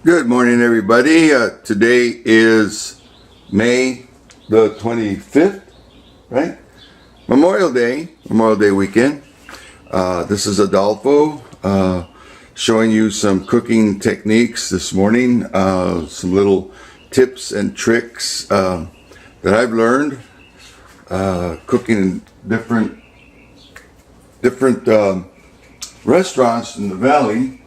Good morning, everybody. Today is May the 25th, right? Memorial Day weekend. This is Adolpho showing you some cooking techniques this morning, some little tips and tricks that I've learned cooking in different restaurants in the valley.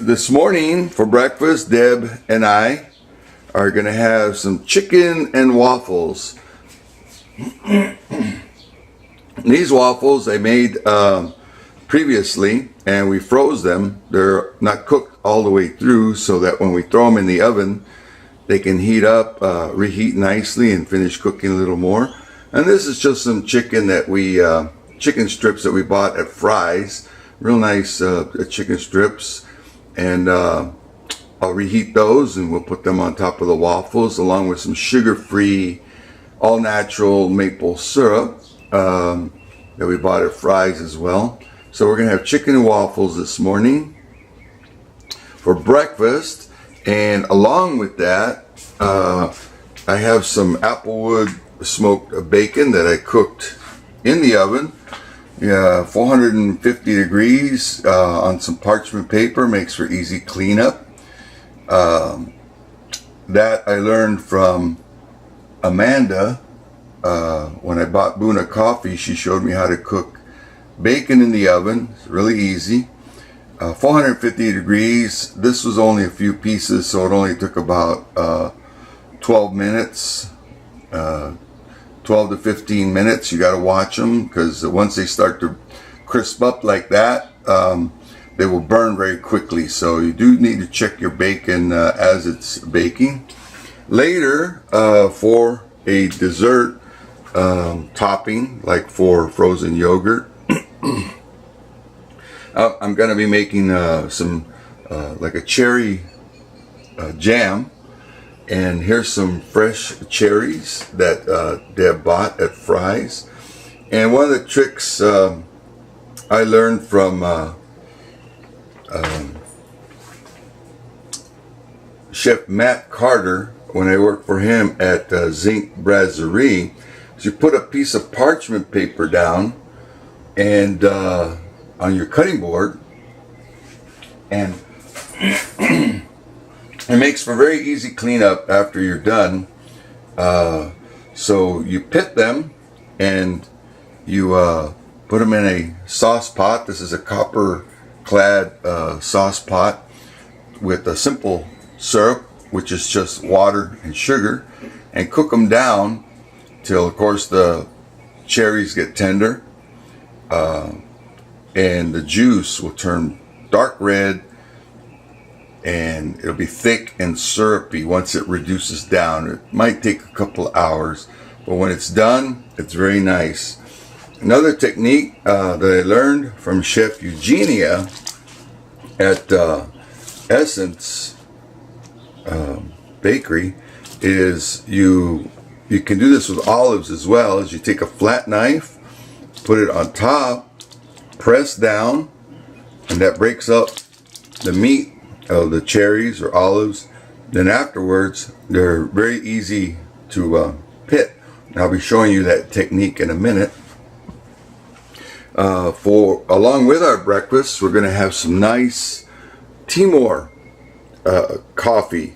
This morning for breakfast, Deb and I are going to have some chicken and waffles. These waffles I made previously, and we froze them. They're not cooked all the way through, so that when we throw them in the oven, they can heat up, reheat nicely, and finish cooking a little more. And this is just some chicken that chicken strips that we bought at Fry's. Real nice chicken strips. And I'll reheat those and we'll put them on top of the waffles along with some sugar-free, all-natural maple syrup that we bought at Fry's as well. So we're going to have chicken and waffles this morning for breakfast. And along with that, I have some applewood smoked bacon that I cooked in the oven. 450 degrees on some parchment paper, makes for easy cleanup. That I learned from Amanda when I bought Buna Coffee. She showed me how to cook bacon in the oven. It's really easy. 450 degrees. This was only a few pieces, so it only took about 12 minutes. 12 to 15 minutes. You got to watch them, because once they start to crisp up like that, they will burn very quickly. So you do need to check your bacon as it's baking. Later, for a dessert topping, like for frozen yogurt, I'm going to be making some like a cherry jam. And here's some fresh cherries that Deb bought at Fry's. And one of the tricks I learned from Chef Matt Carter when I worked for him at Zinc Brasserie is you put a piece of parchment paper down and on your cutting board, and it makes for very easy cleanup after you're done. So you pit them and you put them in a sauce pot. This is a copper clad sauce pot with a simple syrup, which is just water and sugar, and cook them down till, of course, the cherries get tender and the juice will turn dark red, and it'll be thick and syrupy once it reduces down. It might take a couple of hours, but when it's done, it's very nice. Another technique that I learned from Chef Eugenia at Essence Bakery is you can do this with olives as well. Is you take a flat knife, put it on top, press down, and that breaks up the meat of the cherries or olives. Then afterwards, they're very easy to pit. And I'll be showing you that technique in a minute. Along with our breakfast, we're going to have some nice Timor coffee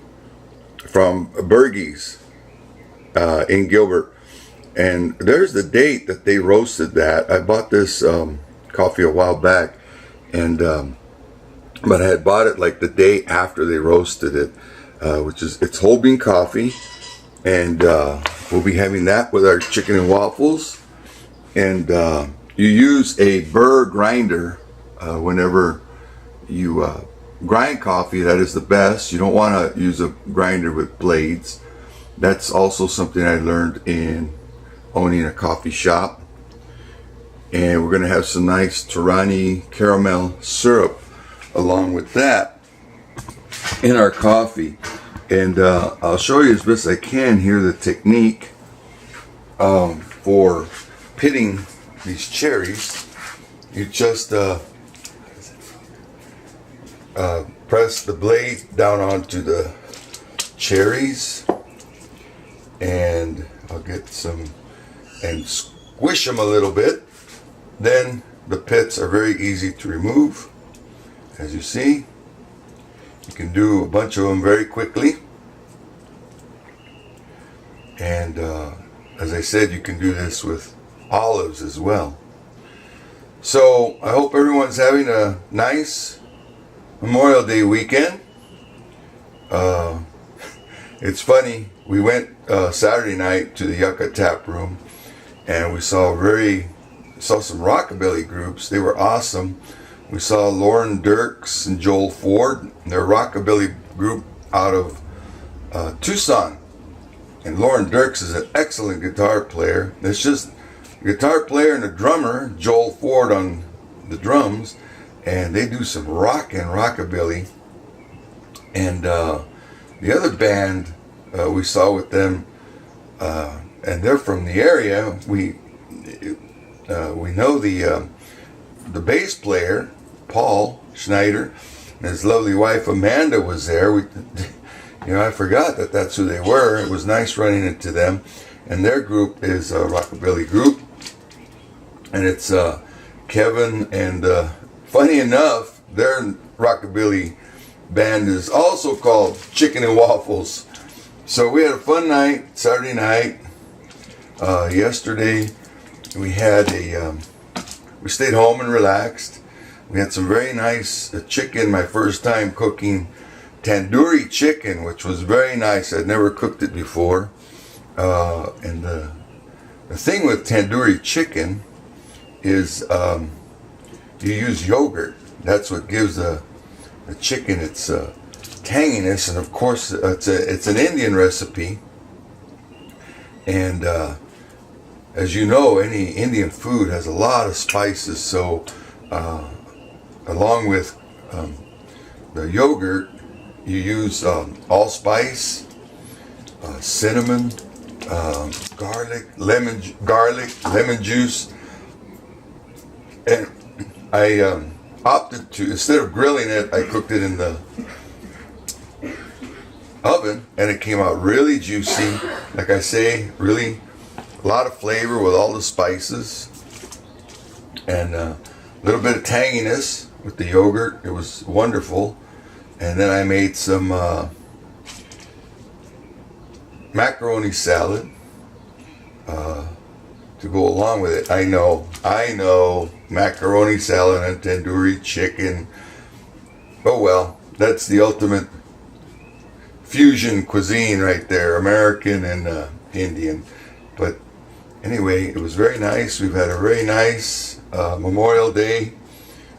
from Bergie's in Gilbert. And there's the date that they roasted that. I bought this coffee a while back, and but I had bought it like the day after they roasted it, it's whole bean coffee, and we'll be having that with our chicken and waffles. And you use a burr grinder whenever you grind coffee. That is the best. You don't want to use a grinder with blades. That's also something I learned in owning a coffee shop. And we're going to have some nice Torani caramel syrup along with that in our coffee. And I'll show you as best I can here the technique for pitting these cherries. You just press the blade down onto the cherries, and I'll get some and squish them a little bit. Then the pits are very easy to remove. As you see, you can do a bunch of them very quickly. And as I said, you can do this with olives as well. So I hope everyone's having a nice Memorial Day weekend. It's funny, we went Saturday night to the Yucca Tap Room, and we saw some rockabilly groups. They were awesome. We saw Lauren Dirks and Joel Ford. They're a rockabilly group out of Tucson. And Lauren Dirks is an excellent guitar player. It's just a guitar player and a drummer, Joel Ford on the drums, and they do some rock and rockabilly. And the other band we saw with them, and they're from the area. We know the bass player, Paul Schneider, and his lovely wife Amanda was there. I forgot that that's who they were. It was nice running into them. And their group is a rockabilly group. And it's Kevin, and funny enough, their rockabilly band is also called Chicken and Waffles. So we had a fun night, Saturday night. Yesterday we had we stayed home and relaxed. We had some very nice chicken, my first time cooking tandoori chicken, which was very nice. I'd never cooked it before. And the thing with tandoori chicken is you use yogurt. That's what gives the chicken its tanginess, and of course it's an Indian recipe. And as you know, any Indian food has a lot of spices. So along with the yogurt, you use allspice, cinnamon, garlic, lemon juice, and I opted to, instead of grilling it, I cooked it in the oven, and it came out really juicy. Like I say, really a lot of flavor with all the spices, and a little bit of tanginess with the yogurt. It was wonderful. And then I made some macaroni salad to go along with it. I know, macaroni salad and tandoori chicken. Oh well, that's the ultimate fusion cuisine right there, American and Indian. But anyway, it was very nice. We've had a very nice Memorial Day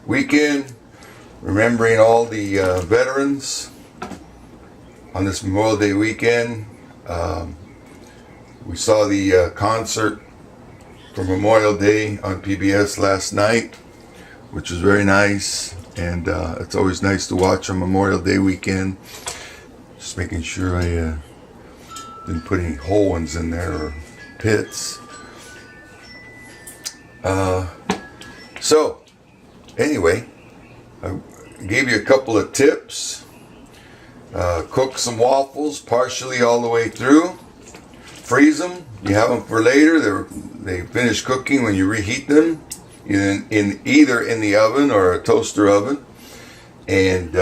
weekend, remembering all the veterans on this Memorial Day weekend. We saw the concert for Memorial Day on PBS last night, which was very nice. And it's always nice to watch on Memorial Day weekend. Just making sure I didn't put any whole ones in there or pits. So anyway, I gave you a couple of tips. Cook some waffles partially all the way through. Freeze them. You have them for later. They finish cooking when you reheat them, either in the oven or a toaster oven. And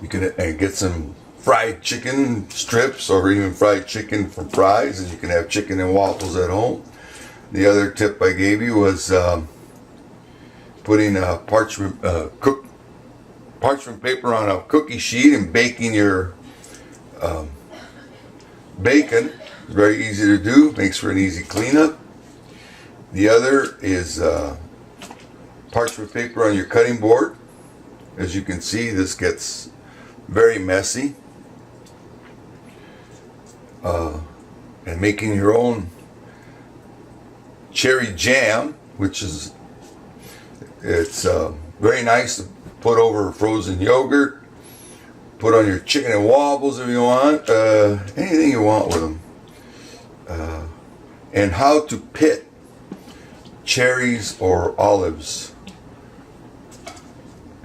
you can get some fried chicken strips, or even fried chicken from fries, and you can have chicken and waffles at home. The other tip I gave you was putting parchment paper on a cookie sheet and baking your bacon. It's very easy to do, makes for an easy cleanup. The other is parchment paper on your cutting board. As you can see, this gets very messy. And making your own cherry jam, which is very nice to put over frozen yogurt, put on your chicken and waffles if you want, anything you want with them. And how to pit cherries or olives.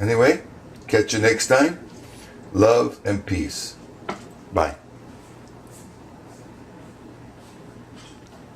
Anyway, catch you next time. Love and peace. Bye.